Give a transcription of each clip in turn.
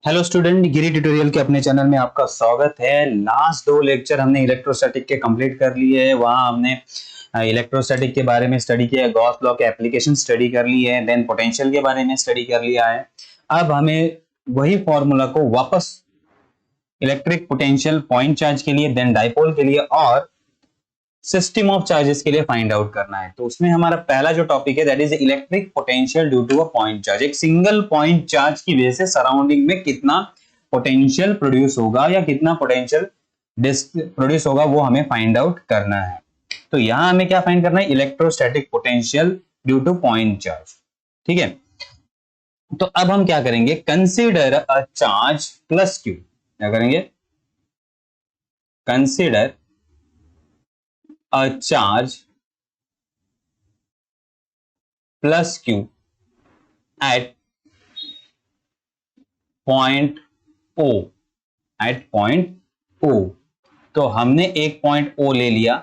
Hello student, गिरी tutorial के अपने channel में आपका स्वागत है। लास्ट दो लेक्चर हमने इलेक्ट्रोस्टैटिक के कंप्लीट कर लिए है। वहां हमने इलेक्ट्रोस्टैटिक के बारे में स्टडी किया है, गॉस लॉ के एप्लीकेशन स्टडी कर ली है, देन पोटेंशियल के बारे में स्टडी कर लिया है। अब हमें वही फॉर्मूला को वापस इलेक्ट्रिक पोटेंशियल पॉइंट चार्ज के लिए, देन डाइपोल के लिए और सिस्टम ऑफ चार्जेस के लिए फाइंड आउट करना है। तो उसमें हमारा पहला जो टॉपिक है that is electric potential due to a point charge. एक सिंगल पॉइंट चार्ज की वजह से सराउंडिंग में कितना पोटेंशियल प्रोड्यूस होगा या कितना पोटेंशियल प्रोड्यूस होगा वो हमें फाइंड आउट करना है। तो यहां हमें क्या फाइंड करना है? Electrostatic potential due two point charge. ठीक है, तो अब हम क्या करेंगे? Consider a charge plus Q. क्या करेंगे? Consider a charge plus q at point O, at point O। तो हमने एक पॉइंट O ले लिया,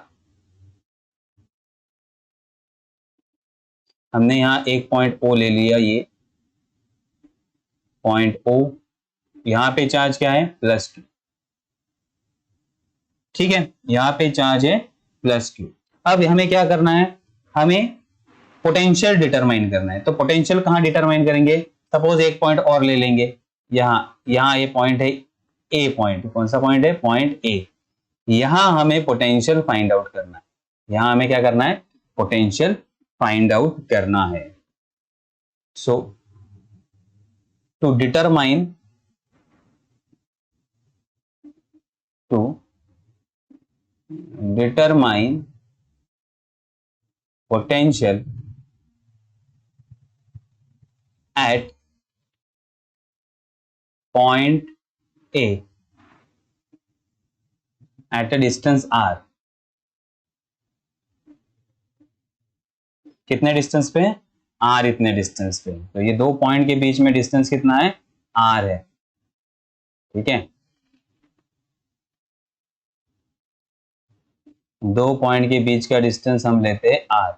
हमने यहां एक पॉइंट O ले लिया, ये पॉइंट O। यहां पे चार्ज क्या है? Plus Q। ठीक है, यहां पे चार्ज है प्लस Q। अब हमें क्या करना है? हमें पोटेंशियल डिटरमाइन करना है। तो पोटेंशियल कहां डिटरमाइन करेंगे? सपोज एक पॉइंट और ले लेंगे, यहां यहां ये पॉइंट है ए पॉइंट। कौन सा पॉइंट है? Point A. यहां हमें पोटेंशियल फाइंड आउट करना है। यहां हमें क्या करना है? पोटेंशियल फाइंड आउट करना है। So to determine potential at point A at a distance r। कितने डिस्टेंस पे? r इतने डिस्टेंस पे। तो ये दो पॉइंट के बीच में डिस्टेंस कितना है? r है। ठीक है, दो पॉइंट के बीच का डिस्टेंस हम लेते हैं r।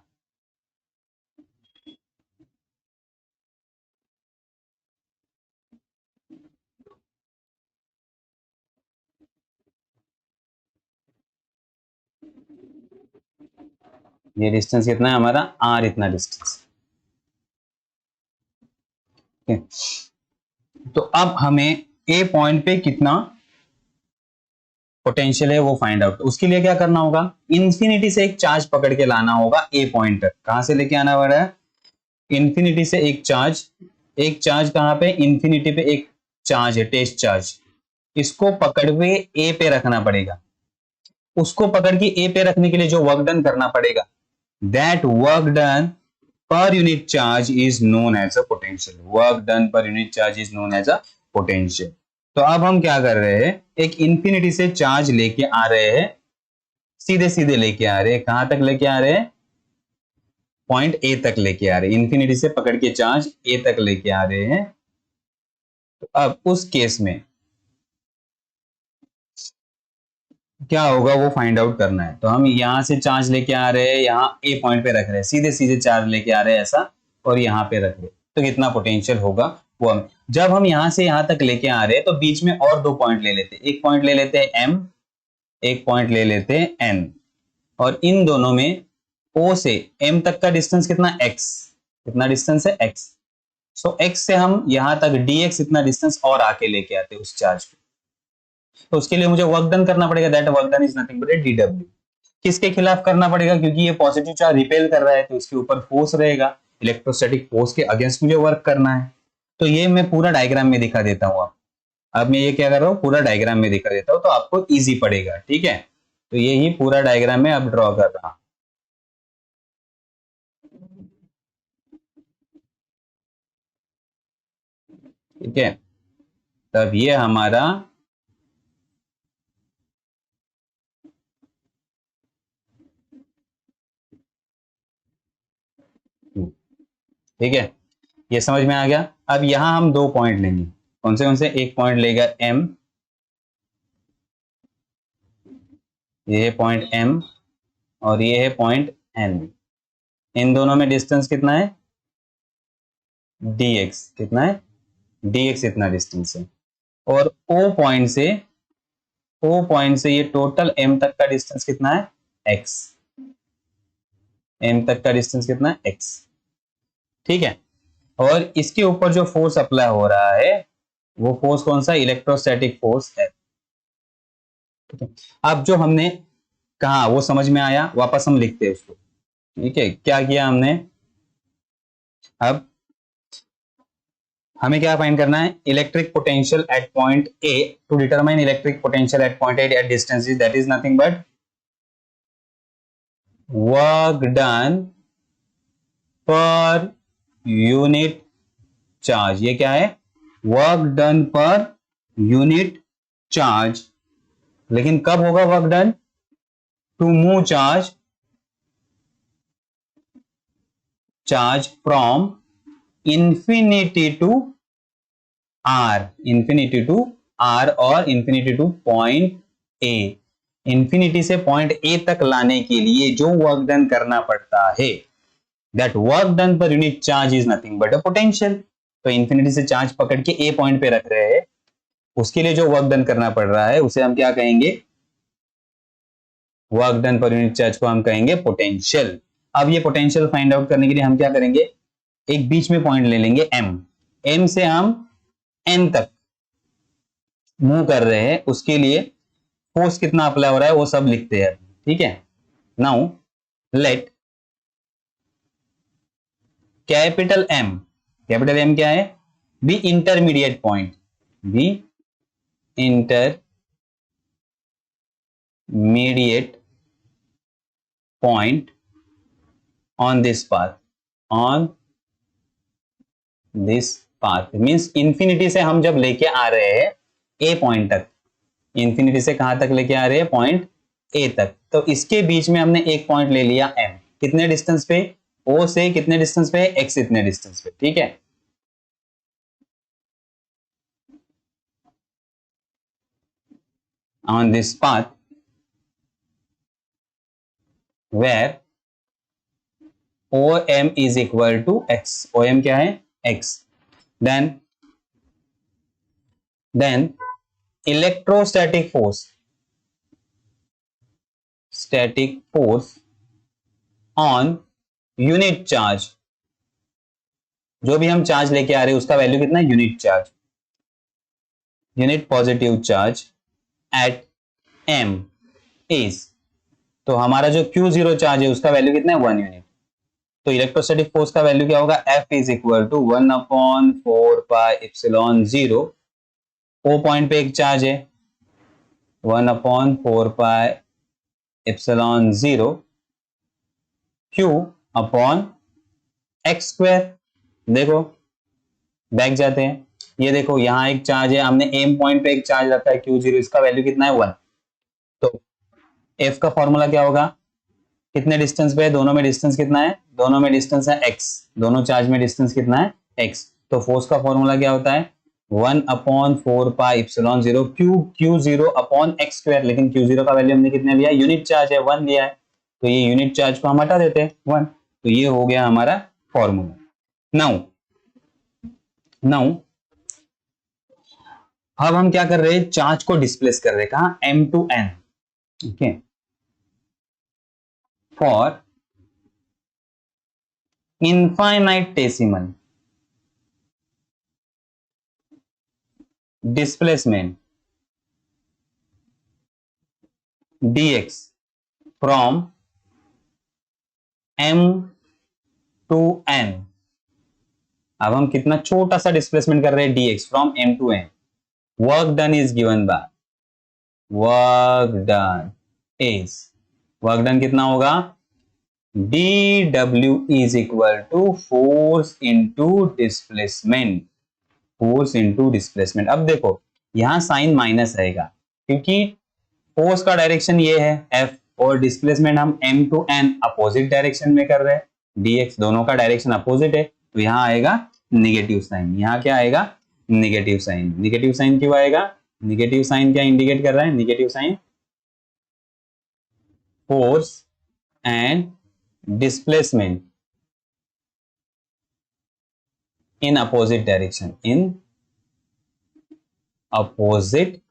ये डिस्टेंस कितना है हमारा? r इतना डिस्टेंस। तो अब हमें ए पॉइंट पे कितना पोटेंशियल है वो फाइंड आउट। उसके लिए क्या करना होगा? इंफिनिटी से एक चार्ज पकड़ के लाना होगा ए पॉइंट तक। कहां से लेके आना पड़ रहा है? इंफिनिटी से एक चार्ज। एक चार्ज कहां पे? इंफिनिटी पे एक चार्ज है, टेस्ट चार्ज। इसको पकड़ के ए पे रखना पड़ेगा। उसको पकड़ के ए पे रखने के लिए जो वर्क डन करना पड़ेगा, that work done per unit charge is known as a potential. Work done per unit charge is known as a potential. तो अब हम क्या कर रहे हैं? एक इंफिनिटी से चार्ज लेके आ रहे हैं, सीधे सीधे लेके आ रहे हैं। कहां तक लेके आ रहे हैं? पॉइंट ए तक लेके आ रहे हैं। इंफिनिटी से पकड़ के चार्ज ए तक लेके आ रहे हैं। तो अब उस केस में क्या होगा वो फाइंड आउट करना है। तो हम यहां से चार्ज लेके आ रहे हैं, यहाँ ए पॉइंट पे रख रहे हैं, सीधे सीधे चार्ज लेके आ रहे हैं ऐसा, और यहाँ पे रख रहे हैं। तो कितना पोटेंशियल होगा वो हम, जब हम यहां से यहां तक लेके आ रहे हैं तो बीच में और दो पॉइंट ले लेते हैं। एक पॉइंट ले लेते हैं एम, एक पॉइंट ले लेते हैं एन, और इन दोनों में ओ से एम तक का डिस्टेंस कितना? एक्स। कितना डिस्टेंस है? एक्स। सो एक्स से हम यहां तक डी एक्स इतना डिस्टेंस और आके लेके आते हैं उस चार्ज को। तो उसके लिए मुझे वर्क डन करना पड़ेगा। That work done is nothing but D W. किसके खिलाफ करना पड़ेगा? क्योंकि ये पॉजिटिव चार्ज रिपेल कर रहा है तो इसके ऊपर फोर्स रहेगा। इलेक्ट्रोस्टैटिक फोर्स के अगेंस्ट मुझे वर्क करना है। तो ये मैं पूरा डायग्राम में दिखा देता हूं। अब मैं ये क्या कर रहा हूं? पूरा डायग्राम में दिखा देता हूं तो आपको इजी पड़ेगा। ठीक है, तो ये ही पूरा डायग्राम में अब ड्रॉ कर रहा हूं। ठीक है, तब ये हमारा ठीक है, ये समझ में आ गया। अब यहां हम दो पॉइंट लेंगे। कौन से? एक पॉइंट लेगा एम, ये है पॉइंट एम, और ये है पॉइंट एन। इन दोनों में डिस्टेंस कितना है? dx। कितना है? dx इतना डिस्टेंस है, और ओ पॉइंट से ये टोटल m तक का डिस्टेंस कितना है, x। m तक का डिस्टेंस कितना है, x। ठीक है, और इसके ऊपर जो फोर्स अप्लाई हो रहा है वो फोर्स कौन सा, इलेक्ट्रोस्टैटिक फोर्स है। ठीक है, अब जो हमने कहा वो समझ में आया, वापस हम लिखते हैं उसको। ठीक है, क्या किया हमने, अब हमें क्या फाइंड करना है, electric potential at point A. To determine electric potential at point A at distance that is nothing but work done per unit charge. ये क्या है, work done per unit charge. लेकिन कब होगा work done, to move charge from infinity to R और infinity to point A. Infinity से point A तक लाने के लिए जो वर्क डन करना पड़ता है, that work done per unit charge is nothing but a potential. तो इंफिनिटी से चार्ज पकड़ के ए पॉइंट पे रख रहे हैं, उसके लिए जो वर्क डन करना पड़ रहा है उसे हम क्या कहेंगे, work done per unit charge को हम कहेंगे पोटेंशियल। अब ये पोटेंशियल फाइंड आउट करने के लिए हम क्या करेंगे, एक बीच में पॉइंट ले लेंगे एम से हम एन तक मूव कर रहे हैं, उसके लिए फोर्स कितना अप्लाई हो रहा है वो सब लिखते हैं। ठीक है, नाउ लेट कैपिटल एम क्या है, B intermediate point, B intermediate point on this path means infinity से हम जब लेके आ रहे हैं ए पॉइंट तक, इंफिनिटी से कहां तक लेके आ रहे हैं, पॉइंट ए तक, तो इसके बीच में हमने एक पॉइंट ले लिया एम। कितने डिस्टेंस पे, ओ से कितने डिस्टेंस पे, एक्स इतने डिस्टेंस पे। ठीक है, on this path where O M is equal to X, O M क्या है, X. Then electrostatic force on unit charge, जो भी हम चार्ज लेके आ रहे हैं उसका वैल्यू कितना है, unit positive charge at M is, तो हमारा जो Q0 चार्ज है उसका वैल्यू कितना है, 1 यूनिट। तो इलेक्ट्रोस्टैटिक फोर्स का वैल्यू क्या होगा, F is equal to 1/4πε0। O point पे एक चार्ज है 1/4πε0 Q अपॉन एक्स स्क्वायर। देखो बैक जाते हैं, ये देखो यहां एक चार्ज है, हमने एम पॉइंट पे एक चार्ज रखा है Q0, इसका वैल्यू कितना है, 1। तो F का फॉर्मूला क्या होगा, कितने डिस्टेंस पे है, दोनों में डिस्टेंस कितना है, दोनों में डिस्टेंस है x, दोनों चार्ज में डिस्टेंस कितना है, x। तो फोर्स का फॉर्मूला क्या होता है, 1/4πε0 Q0 अपॉन एक्स स्क्वायर। लेकिन Q0 का वैल्यू हमने कितने लिया, यूनिट चार्ज है 1 लिया है, तो ये यूनिट चार्ज को हम हटा देते हैं 1। तो ये हो गया हमारा फॉर्मूला। नाउ अब हम क्या कर रहे हैं, चार्ज को डिस्प्लेस कर रहे हैं, कहां, m to n। Okay, for infinitesimal displacement dx from m to n। अब हम कितना छोटा सा डिस्प्लेसमेंट कर रहे हैं, dx from m to n। Work done is given by, work done कितना होगा, dw is equal to force into displacement. अब देखो यहां साइन माइनस रहेगा क्योंकि फोर्स का डायरेक्शन ये है F, और डिस्प्लेसमेंट हम m to n opposite direction में कर रहे हैं, dx दोनों का डायरेक्शन अपोजिट है, तो यहां आएगा निगेटिव साइन। यहां क्या आएगा, निगेटिव साइन। निगेटिव साइन क्यों आएगा, निगेटिव साइन क्या इंडिकेट कर रहा है, negative sign force and displacement in opposite direction, opposite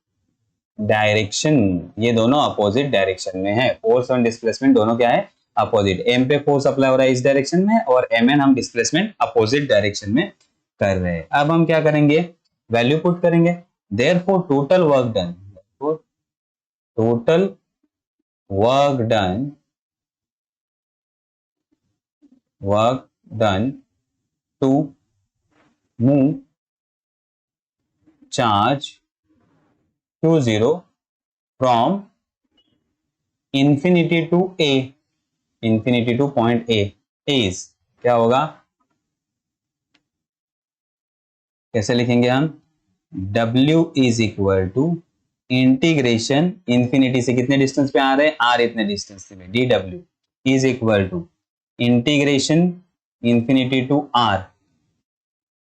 direction, ये दोनों अपोजिट डायरेक्शन में है। फोर्स और डिस्प्लेसमेंट दोनों क्या है, अपोजिट। एम पे फोर्स अप्लाई हो रहा है इस डायरेक्शन में और एम एन हम डिस्प्लेसमेंट अपोजिट डायरेक्शन में कर रहे हैं। अब हम क्या करेंगे, वैल्यू पुट करेंगे। Therefore total work done, total work done to move charge Q0 from infinity to A, infinity to point A is क्या होगा, कैसे लिखेंगे हम, W is equal to integration infinity से कितने डिस्टेंस पे आ रहे हैं, R इतने डिस्टेंस से, dW is equal to integration infinity to R,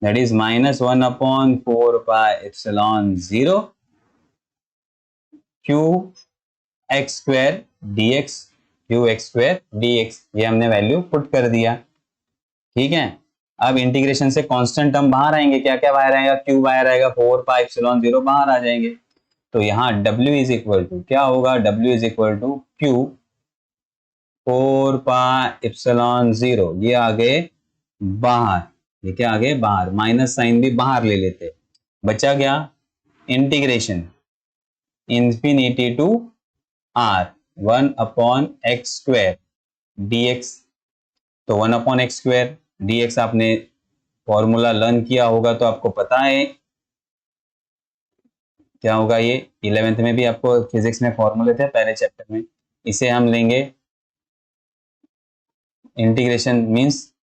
that is -1/4 pi epsilon 0 Qx² dx, Qx² dx, ये हमने वैल्यू पुट कर दिया। ठीक है, अब इंटीग्रेशन से कांस्टेंट टर्म बाहर आएंगे, क्या क्या बाहर आएगा, Q बाहर आएगा, 4 pi epsilon 0 बाहर आ जाएंगे। तो यहाँ W इज इक्वल टू क्या होगा, W is equal to Q 4 pi epsilon 0, ये आगे बाहर, ये क्या आगे बाहर, माइनस साइन भी बाहर ले लेते, बचा क्या, integration infinity to R 1/x² dx। तो 1/x² dx आपने फॉर्मूला लर्न किया होगा तो आपको पता है क्या होगा, ये 11th में भी आपको फिजिक्स में फॉर्मूले थे पहले चैप्टर में। इसे हम लेंगे इंटीग्रेशन मींस,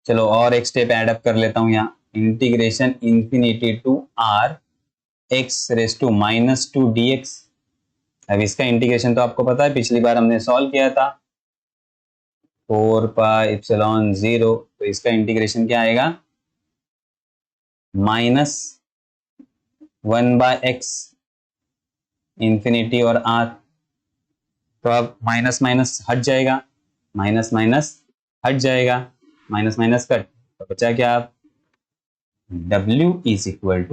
चलो और एक स्टेप ऐड अप कर लेता हूं यहाँ, integration infinity to R x⁻² dx। अब इसका इंटीग्रेशन तो आपको पता है, पिछली बार हमने सॉल्व किया था 4 pi epsilon 0, तो इसका इंटीग्रेशन क्या आएगा, -1/x इंफिनिटी और R। तो अब माइनस माइनस हट जाएगा, माइनस माइनस हट जाएगा, माइनस माइनस कट, तो बचा क्या, आप W is equal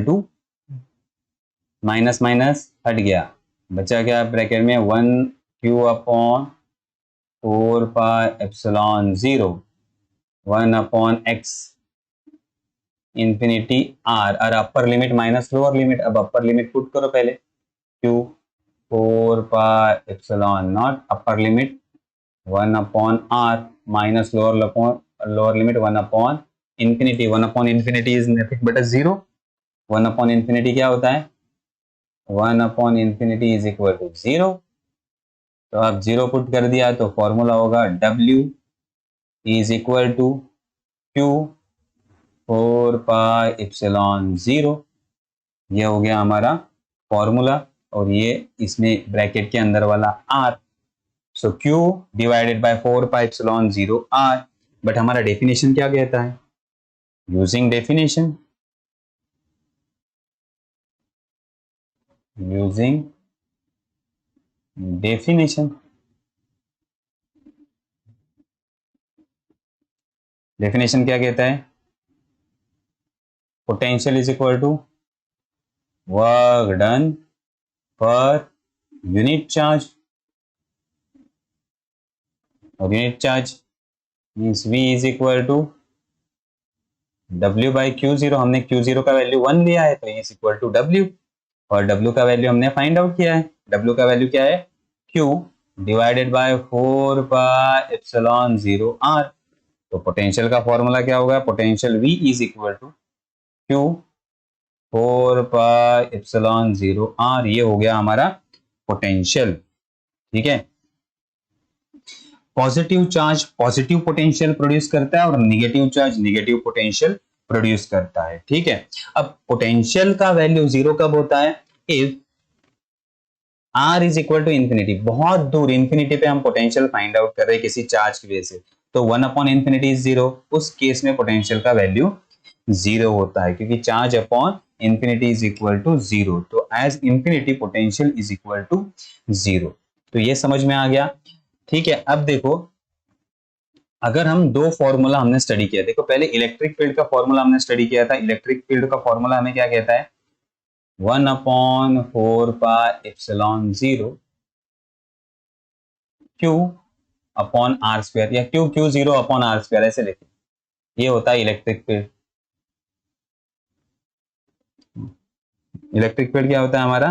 to minus minus हट गया, बचा क्या ब्रैकेट में 1Q/4 pi epsilon 0 1/x infinity R, और upper limit minus lower limit, अब अपर लिमिट पुट करो पहले, Q 4 pi epsilon 0 upper limit 1/R minus lower limit 1/infinity, 1/infinity is nothing but 0, 1/infinity क्या होता है, 1/infinity इज इक्वल टू 0। तो आप 0 put कर दिया तो फॉर्मूला होगा W is equal to Q 4 pi epsilon 0, ये हो गया हमारा फॉर्मूला, और ये इसमें ब्रैकेट के अंदर वाला R, so Q divided by 4 pi epsilon 0 R। But हमारा डेफिनेशन क्या कहता है, यूजिंग डेफिनेशन, डेफिनेशन क्या कहता है, potential is equal to work done per unit charge, और unit charge means V is equal to W by Q0, हमने Q0 का वैल्यू 1 लिया है तो इज इक्वल टू W, और W का वैल्यू हमने फाइंड आउट किया है, W का वैल्यू क्या है, Q divided by 4 pi epsilon 0 R। तो पोटेंशियल का फॉर्मूला क्या होगा, potential V is equal to Q 4 pi epsilon 0 R, ये हो गया हमारा पोटेंशियल। ठीक है, positive charge positive potential produce करता है और negative charge negative potential produce करता है। ठीक है, अब पोटेंशियल का वैल्यू 0 कब होता है, if R is equal to infinity, बहुत दूर इंफिनिटी पे हम पोटेंशियल फाइंड आउट कर रहे हैं किसी चार्ज की वजह से, तो 1/infinity इज 0, उस केस में पोटेंशियल का वैल्यू 0 होता है, क्योंकि charge upon infinity is equal to 0, तो as infinity potential is equal to 0। तो ये समझ में आ गया। ठीक है, अब देखो अगर हम दो फॉर्मूला हमने स्टडी किया, देखो पहले इलेक्ट्रिक फील्ड का फॉर्मूला हमने स्टडी किया था। इलेक्ट्रिक फील्ड का फॉर्मूला हमें क्या कहता है, 1/4πε0 Q अपॉन आर स्क्वायर, या Q0 अपॉन आर स्क्वायर ऐसे लिखे, ये होता है इलेक्ट्रिक फील्ड। इलेक्ट्रिक फील्ड क्या होता है हमारा,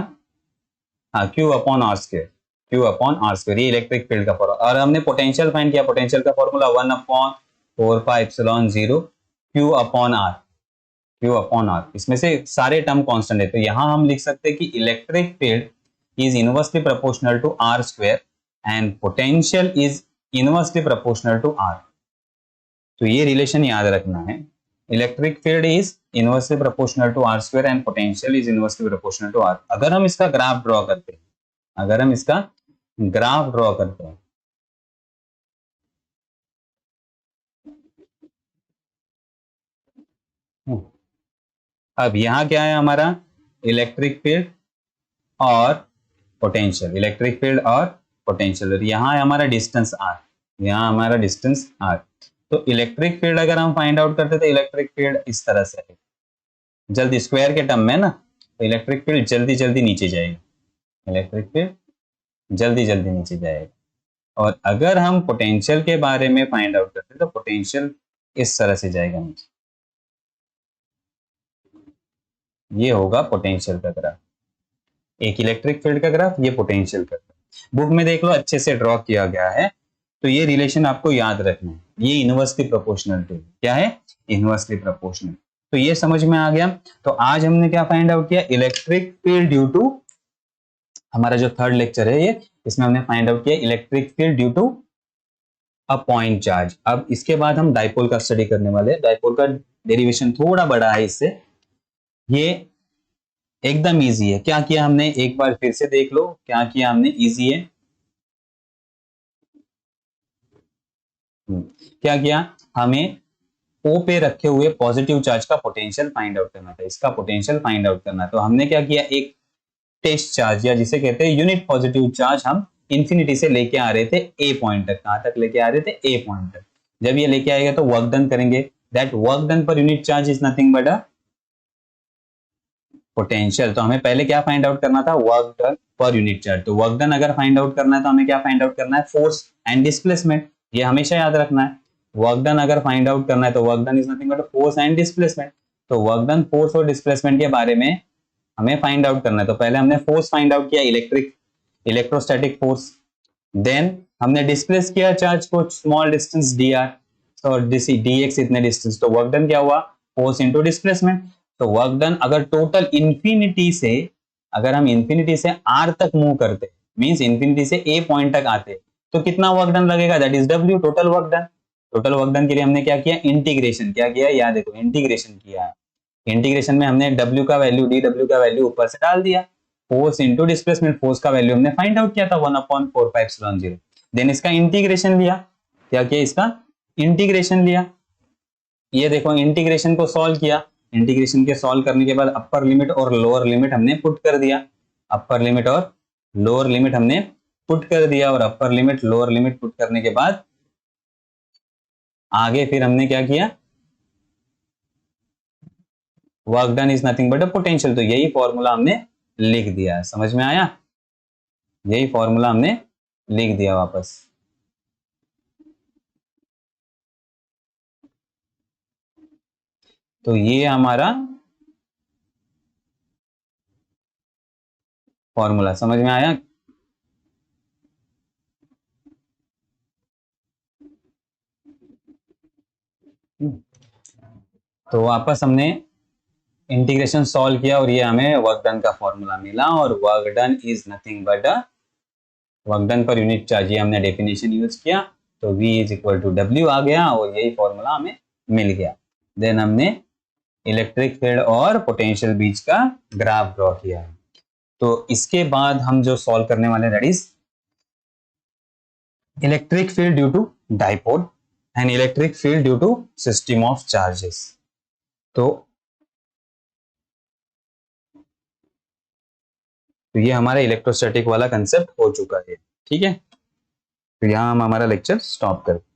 हाँ Q upon R square, Q upon R square, ये इलेक्ट्रिक फील्ड का फॉर्मूला। और हमने पोटेंशियल फाइंड किया, पोटेंशियल का formula 1/4πε0 Q upon R, Q upon R, इसमें से सारे टर्म कांस्टेंट है, तो यहां हम लिख सकते हैं कि electric field is inversely proportional to R square and potential is inversely proportional to R. तो ये रिलेशन याद रखना है, electric field is inversely proportional to R square and potential is inversely proportional to R. अगर हम इसका graph draw करते हैं, अगर हम इसका ग्राफ ड्रॉ करते हैं, अब यहां क्या है हमारा, इलेक्ट्रिक फील्ड और पोटेंशियल, इलेक्ट्रिक फील्ड और पोटेंशियल, और यहाँ है हमारा डिस्टेंस आर, यहाँ हमारा डिस्टेंस आर। तो इलेक्ट्रिक फील्ड अगर हम फाइंड आउट करते तो इलेक्ट्रिक फील्ड इस तरह से है, जल्दी स्क्वायर के टर्म में ना, तो इलेक्ट्रिक फील्ड जल्दी जल्दी नीचे जाएगा, इलेक्ट्रिक फील्ड जल्दी जल्दी नीचे जाएगा। और अगर हम पोटेंशियल के बारे में फाइंड आउट करते तो पोटेंशियल इस तरह से जाएगा नीचे, ये होगा पोटेंशियल का ग्राफ, एक इलेक्ट्रिक फील्ड का ग्राफ, ये पोटेंशियल का ग्राफ। बुक में देख लो अच्छे से ड्रॉ किया गया है, तो ये रिलेशन आपको याद रखना है, ये इनवर्सली प्रोपोर्शनल टू, क्या है, इनवर्सली प्रोपोर्शनल। तो ये समझ में आ गया। तो आज हमने क्या फाइंड आउट किया, इलेक्ट्रिक फील्ड ड्यू टू, हमारा जो थर्ड लेक्चर है ये, इसमें हमने फाइंड आउट किया electric field due to a point charge. अब इसके बाद हम डाइपोल का स्टडी करने वाले हैं। डाइपोल का डेरिवेशन थोड़ा बड़ा है इससे, ये एकदम इजी है। क्या किया हमने, एक बार फिर से देख लो, क्या किया हमने, इजी है। क्या किया, हमें ओ पे रखे हुए पॉजिटिव चार्ज का पोटेंशियल फाइंड आउट करना था, इसका पोटेंशियल फाइंड आउट करना। तो हमने क्या किया, एक टेस्ट चार्ज, या जिसे कहते हैं यूनिट पॉजिटिव चार्ज, हम इंफिनिटी से लेके आ रहे थे ए पॉइंट तक। कहां तक लेके आ रहे थे, ए पॉइंट तक। जब ये लेके आएगा तो वर्क डन करेंगे, that work done per unit charge is nothing but a potential. तो हमें पहले क्या फाइंड आउट करना था, work done per unit charge. तो वर्क डन अगर फाइंड आउट करना है तो हमें क्या फाइंड आउट करना है, फोर्स एंड डिस्प्लेसमेंट, ये हमेशा याद रखना है। वर्क डन अगर फाइंड आउट करना है तो work done is nothing but force and displacement. तो वर्क डन, फोर्स और डिस्प्लेसमेंट के बारे में हमें फाइंड आउट करना है। तो पहले हमने फोर्स फाइंड आउट किया, इलेक्ट्रोस्टैटिक फोर्स। देन हमने डिस्प्लेस किया चार्ज को स्मॉल डिस्टेंस dr और dx इतने डिस्टेंस। तो वर्क डन क्या हुआ, फोर्स इंटू डिस्प्लेसमेंट। तो वर्क डन अगर टोटल इंफिनिटी से, अगर हम इंफिनिटी से r तक मूव करते, मींस इंफिनिटी से a पॉइंट तक आते, तो कितना वर्क डन लगेगा, that is w, total work done. Total work done के लिए हमने क्या किया, इंटीग्रेशन, क्या किया, याद देखो, इंटीग्रेशन किया। इंटीग्रेशन में हमने w का वैल्यू, dw का वैल्यू ऊपर से डाल दिया, फोर्स इंटू डिस्प्लेसमेंट, फोर्स का वैल्यू हमने फाइंड आउट किया था 1/4πε0। देन इसका इंटीग्रेशन लिया, क्या किया, इसका इंटीग्रेशन लिया। ये देखो इंटीग्रेशन को सॉल्व किया, इंटीग्रेशन के सॉल्व करने के बाद अपर लिमिट और लोअर लिमिट हमने पुट कर दिया, अपर लिमिट और लोअर लिमिट हमने पुट कर दिया, और upper limit lower limit put करने के बाद आगे फिर हमने क्या किया, work done is nothing but a potential. तो यही फॉर्मूला हमने लिख दिया, समझ में आया, यही फॉर्मूला हमने लिख दिया वापस। तो ये हमारा फॉर्मूला समझ में आया। तो वापस हमने इंटीग्रेशन सॉल्व किया और ये हमें वर्क डन का फॉर्मूला मिला, और work done is nothing but a, work done per unit charge, ये हमने डेफिनेशन यूज किया, तो V is equal to W आ गया, और यही फॉर्मूला हमें मिल गया। देन हमने इलेक्ट्रिक फील्ड और पोटेंशियल बीच का ग्राफ ड्रॉ किया है। तो इसके बाद हम जो सॉल्व करने वाले, that is electric field due to dipole and electric field due to system of charges. तो ये हमारा इलेक्ट्रोस्टैटिक वाला कंसेप्ट हो चुका है, ठीक है। तो यहां हम हमारा लेक्चर स्टॉप करते हैं।